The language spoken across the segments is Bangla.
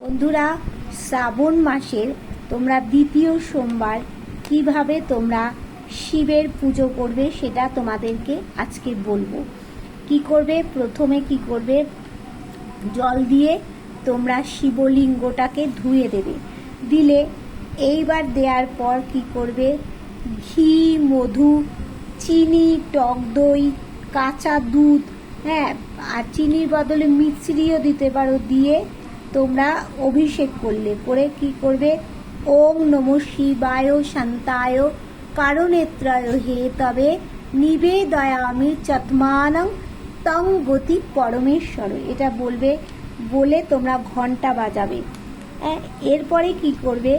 বন্ধুরা, শ্রাবণ মাসের তোমরা দ্বিতীয় সোমবার কিভাবে তোমরা শিবের পুজো করবে সেটা তোমাদেরকে আজকে বলবো। কি করবে, প্রথমে কি করবে, জল দিয়ে তোমরা শিবলিঙ্গটাকে ধুয়ে দেবে। দিলে এইবার দেওয়ার পর কি করবে, ঘি, মধু, চিনি, টক দই, কাঁচা দুধ, হ্যাঁ, আর চিনির বদলে মিশ্রিও দিতে পারো, দিয়ে তোমরা অভিষেক করে কি করবে, ওং নমঃ শিবায় শান্তায় কারণেত্রায় হে তবে নিবেদয়ামি চত্মানং তং গতি পরমেশ্বর, এটা বলবে। বলে তোমরা ঘন্টা বাজাবে। এরপরে কি করবে,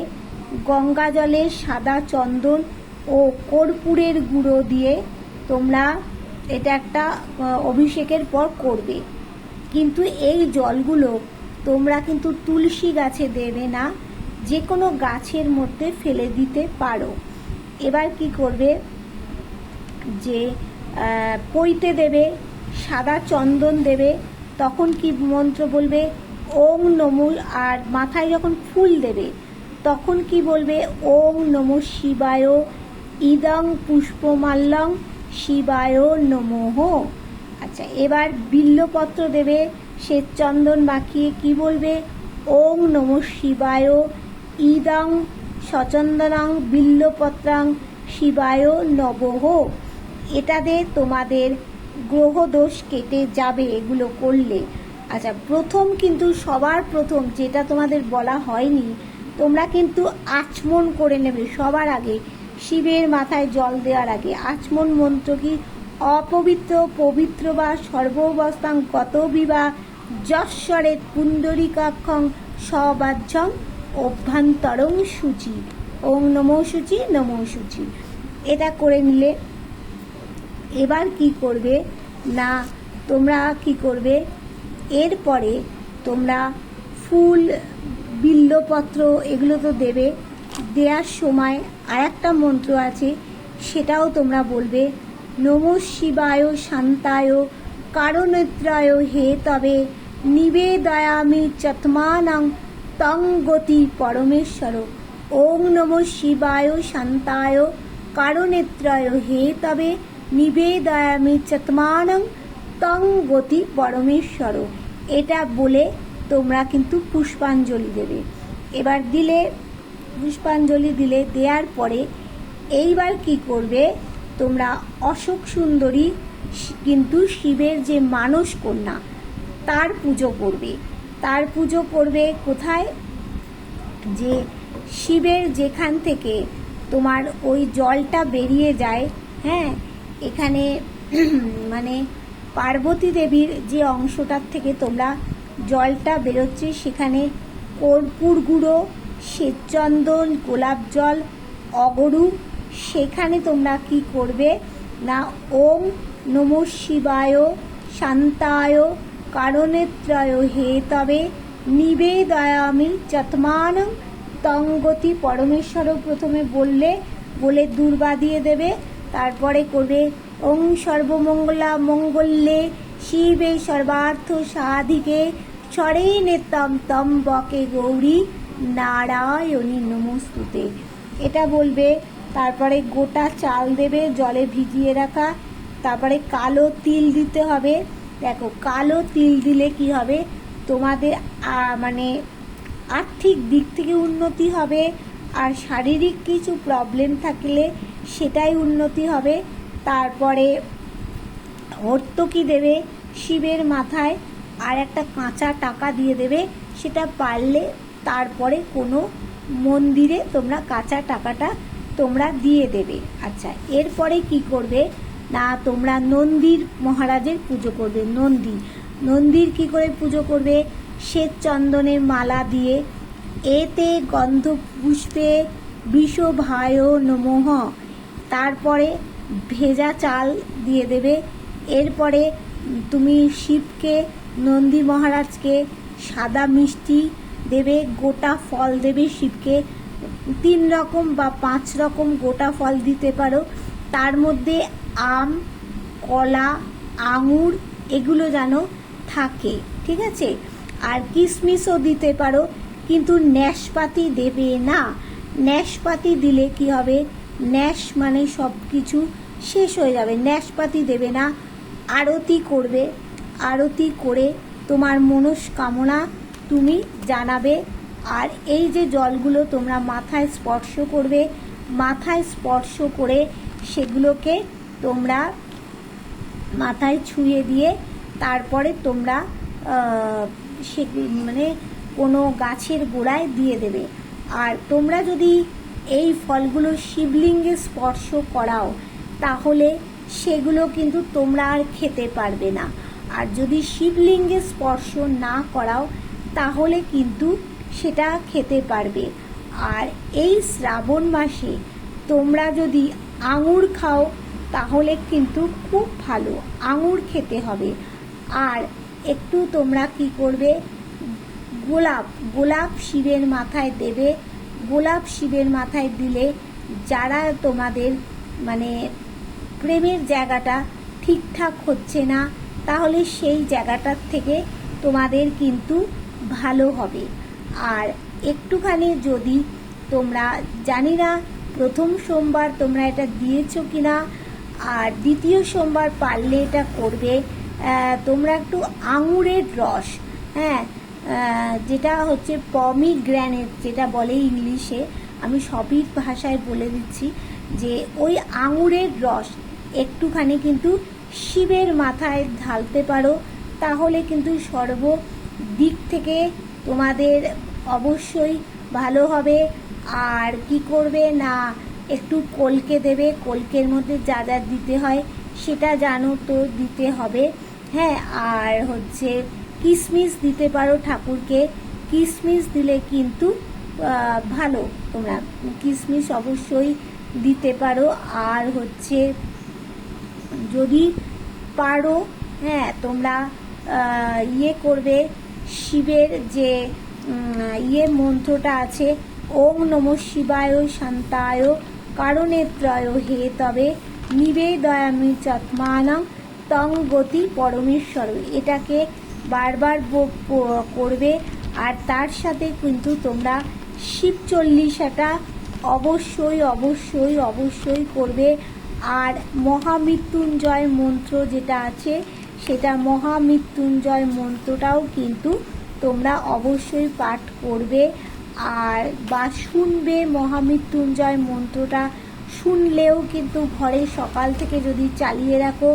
গঙ্গা জলে সাদা চন্দন ও কর্পূরের গুঁড়ো দিয়ে তোমরা এটা একটা অভিষেকের পর করবে। কিন্তু এই জলগুলো তোমরা কিন্তু তুলসী গাছে দেবে না, যে কোনো গাছের মধ্যে ফেলে দিতে পারো। এবার কি করবে, যে পইতে দেবে, সাদা চন্দন দেবে, তখন কি মন্ত্র বলবে, ওং নমঃ, আর মাথায় যখন ফুল দেবে তখন কি বলবে, ওং নমঃ শিবায় ইদং পুষ্পমাল্যং শিবায় নমঃ। আচ্ছা, এবার বিল্লপত্র দেবে, সে চন্দন মাখিয়ে কি বলবে, ওং নমঃ শিবায় ইদং সচন্দনাং বিল্লপত্রাং শিবায় নমঃ। এটাতে তোমাদের গ্রহদোষ কেটে যাবে এগুলো করলে। আচ্ছা, প্রথম কিন্তু সবার প্রথম যেটা তোমাদের বলা হয়নি, তোমরা কিন্তু আচমন করে নেবে সবার আগে, শিবের মাথায় জল দেওয়ার আগে। আচমন মন্ত্র কি, অপবিত্র পবিত্র বা সর্বাবস্থাং কত বিবা যশ্বরে পুণ্ডরিকাক্ষং সবাহ্যং অভ্যন্তরং শুচি, ওং নমঃ শুচি নমঃ শুচি, এটা করে নিলে এবার কি করবে না, তোমরা কি করবে, এরপরে তোমরা ফুল, বিল্লপত্র এগুলো তো দেবে। দেওয়ার সময় আর একটা মন্ত্র আছে, সেটাও তোমরা বলবে, নমঃ শিবায় শান্তায় কারণেত্রায় হে তবে নিবেদয়ামি চত্মানং তং গতি পরমেশ্বর। ওং নমঃ শিবায় শান্তায় কারণেত্রায় হে তবে নিবেদয়ামি চত্মানং তং গতি পরমেশ্বর, এটা বলে তোমরা কিন্তু পুষ্পাঞ্জলি দেবে। এবার দিলে, পুষ্পাঞ্জলি দিলে, দেওয়ার পরে এইবার কি করবে, তোমরা অশোক সুন্দরী কিন্তু শিবের যে মানস কন্যা তার পুজো করবে। তার পুজো করবে কোথায়, যে শিবের যেখান থেকে তোমার ওই জলটা বেরিয়ে যায়, হ্যাঁ, এখানে মানে পার্বতী দেবীর যে অংশটার থেকে তোমরা জলটা বেরোচ্ছে, সেখানে কর্পূর গুঁড়ো, শ্বেতচন্দন, গোলাপ জল, অগরু, সেখানে তোমরা কি করবে না, ওম নমঃ শিবায় শান্তায় কারণেত্রায় হে তবে নিবেদয়ামি চত্মানং তং গতি পরমেশ্বর প্রথমে বলে দূর্বা দিয়ে দেবে। তারপরে করবে, ওং সর্বমঙ্গলা মঙ্গলে শিবে সর্বার্থ সাধিকে স্বরেণে তম তম বকে গৌরী নারায়ণী নমস্তুতে, এটা বলবে। তারপরে গোটা চাল দেবে জলে ভিজিয়ে রাখা। তারপরে কালো তিল দিতে হবে। দেখো, কালো তিল দিলে কি হবে, তোমাদের মানে আর্থিক দিক থেকে উন্নতি হবে, আর শারীরিক কিছু প্রবলেম থাকলে সেটাই উন্নতি হবে। তারপরে হর্তকি দেবে শিবের মাথায়, আর একটা কাঁচা টাকা দিয়ে দেবে, সেটা পারলে তারপরে কোনো মন্দিরে তোমরা কাঁচা টাকাটা তোমরা দিয়ে দেবে। আচ্ছা, এরপরে কি করবে না, তোমরা নন্দীর মহারাজের পুজো করবে। নন্দীর কি করে পুজো করবে, শ্বেত চন্দনের মালা দিয়ে, এতে গন্ধ পুষ্পে বিষভায় নমঃ, তারপরে ভেজা চাল দিয়ে দেবে। এরপরে তুমি শিবকে, নন্দী মহারাজকে সাদা মিষ্টি দেবে, গোটা ফল দেবে শিবকে, 3 রকম বা 5 রকম গোটা ফল দিতে পারো। তার মধ্যে আম, কলা, আঙুর এগুলো যেন থাকে, ঠিক আছে। আর কিশমিশও দিতে পারো, কিন্তু ন্যাসপাতি দেবে না। ন্যাসপাতি দিলে কি হবে, ন্যাস মানে সব কিছু শেষ হয়ে যাবে। ন্যাসপাতি দেবে না, আরতি করবে। আরতি করে তোমার মনস্কামনা তুমি জানাবে। আর এই যে জলগুলো তোমরা মাথায় স্পর্শ করবে, মাথায় স্পর্শ করে সেগুলোকে তোমরা মাথায় ছুঁয়ে দিয়ে তারপরে তোমরা সে মানে কোনো গাছের গোড়ায় দিয়ে দেবে। আর তোমরা যদি এই ফলগুলো শিবলিঙ্গে স্পর্শ করাও তাহলে সেগুলো কিন্তু তোমরা আর খেতে পারবে না। আর যদি শিবলিঙ্গে স্পর্শ না করাও তাহলে কিন্তু সেটা খেতে পারবে। আর এই শ্রাবণ মাসে তোমরা যদি আঙুর খাও তাহলে কিন্তু খুব ভালো, আঙুর খেতে হবে। আর একটু তোমরা কি করবে, গোলাপ শিবের মাথায় দেবে। গোলাপ শিবের মাথায় দিলে যারা তোমাদের মানে প্রেমের জায়গাটা ঠিকঠাক হচ্ছে না তাহলে সেই জায়গাটার থেকে তোমাদের কিন্তু ভালো হবে। আর একটুখানি যদি তোমরা, জানি না প্রথম সোমবার তোমরা এটা দিয়েছো কিনা, আর দ্বিতীয় সোমবার পারলে এটা করবে। তোমরা একটু আঙুরের রস, হ্যাঁ, যেটা হচ্ছে পমিগ্রেনেট যেটা বলে ইংলিশে, আমি সবই ভাষায় বলে দিচ্ছি, যে ওই আঙুরের রস একটুখানি কিন্তু শিবের মাথায় ঢালতে পারো, তাহলে কিন্তু সর্বদিক থেকে তোমাদের অবশ্যই ভালো হবে। আর কি করবে না, একটু কলকে দেবে, কলকের মধ্যে যা যা দিতে হয় সেটা জানো তো দিতে হবে, হ্যাঁ। আর হচ্ছে কিশমিশ দিতে পারো ঠাকুরকে, কিশমিশ দিলে কিন্তু ভালো, তোমরা কিশমিশ অবশ্যই দিতে পারো। আর হচ্ছে যদি পারো, হ্যাঁ, তোমরা ইয়ে করবে, শিবের যে মন্ত্রটা আছে, ওং নমঃ শিবায় শান্তায় কারণেত্রয় হে তবে নিবেদয়ামি চত্মানং তং গতি পরমেশ্বর, এটাকে বারবার করবে। আর তার সাথে কিন্তু তোমরা শিব চল্লিশাটা অবশ্যই অবশ্যই অবশ্যই করবে। আর মহামৃত্যুঞ্জয় মন্ত্র যেটা আছে সেটা মহামৃত্যুঞ্জয় মন্ত্রটাও কিন্তু তোমরা অবশ্যই পাঠ করবে। আর বা শুনবে, মহামৃত্যুঞ্জয় মন্ত্রটা শুনলেও কিন্তু ঘরে সকাল থেকে যদি চালিয়ে রাখো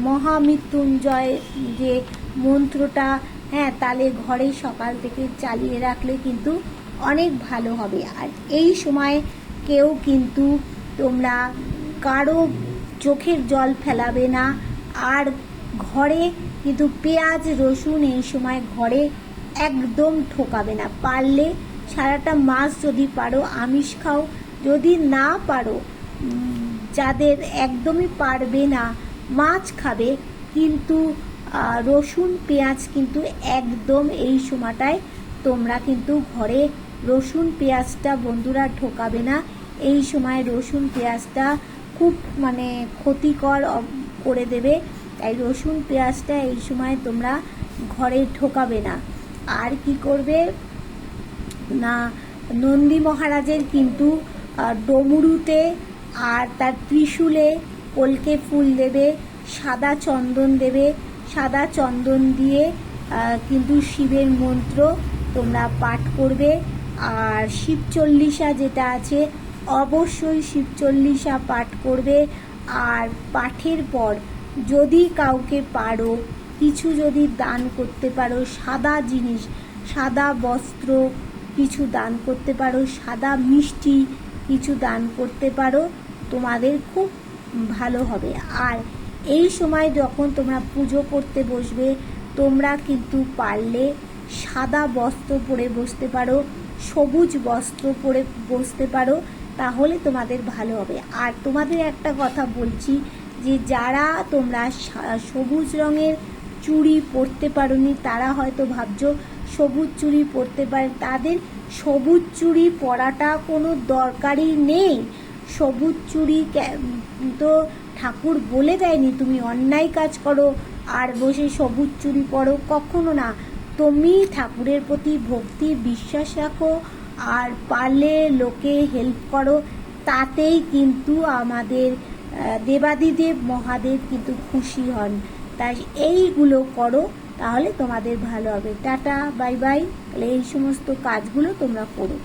মহামৃত্যুঞ্জয় যে মন্ত্রটা, হ্যাঁ, তাহলে ঘরে সকাল থেকে চালিয়ে রাখলে কিন্তু অনেক ভালো হবে। আর এই সময় কেউ কিন্তু তোমরা কারো চোখের জল ফেলাবে না। আর ঘরে কিন্তু পেঁয়াজ রসুন এই সময় ঘরে একদম ঠোকাবে না। পারলে সারাটা মাস যদি পারো আমিষ খাও, যদি না পারো, যাদের একদমই পারবে না মাছ খাবে, কিন্তু রসুন পেঁয়াজ কিন্তু একদম এই সময়টায় তোমরা কিন্তু ঘরে রসুন পেঁয়াজটা বন্ধুরা ঢোকাবে না। এই সময় রসুন পেঁয়াজটা খুব মানে ক্ষতিকর করে দেবে, তাই রসুন পেঁয়াজটা এই সময় তোমরা ঘরে ঢোকাবে না। আর কি করবে না, নন্দী মহারাজের কিন্তু ডমরুতে আর তার ত্রিশূলে কলকে ফুল দেবে, সাদা চন্দন দেবে, সাদা চন্দন দিয়ে কিন্তু শিবের মন্ত্র তোমরা পাঠ করবে। আর শিব চল্লিশা যেটা আছে অবশ্যই শিব চল্লিশা পাঠ করবে। আর পাঠের পর যদি কাউকে পারো কিছু যদি দান করতে পারো, সাদা জিনিস, সাদা বস্ত্র কিছু দান করতে পারো, সাদা মিষ্টি কিছু দান করতে পারো, তোমাদের খুব ভালো হবে। আর এই সময় যখন তোমরা পুজো করতে বসবে তোমরা কিন্তু পারলে সাদা বস্ত্র পরে বসতে পারো, সবুজ বস্ত্র পরে বসতে পারো, তাহলে তোমাদের ভালো হবে। আর তোমাদের একটা কথা বলছি, যে যারা তোমরা সবুজ রঙের চুড়ি পরতে পারোনি তারা হয়তো ভাবছো সবুজ চুড়ি পরতে পারে, তাদের সবুজ চুড়ি পরাটা কোনো দরকারই নেই। সবুজ চুড়ি তো ঠাকুর বলে দেয়নি তুমি অন্যায় কাজ করো আর বসে সবুজ চুড়ি পরো, কখনো না। তুমি ঠাকুরের প্রতি ভক্তি বিশ্বাস রাখো, আর পারলে লোকে হেল্প করো, তাতেই কিন্তু আমাদের দেবাদিদেব মহাদেব কিন্তু খুশি হন। তাই এইগুলো করো, তাহলে তোমাদের ভালো হবে। Tata, bye bye. তাহলে এই সমস্ত কাজগুলো তোমরা করো।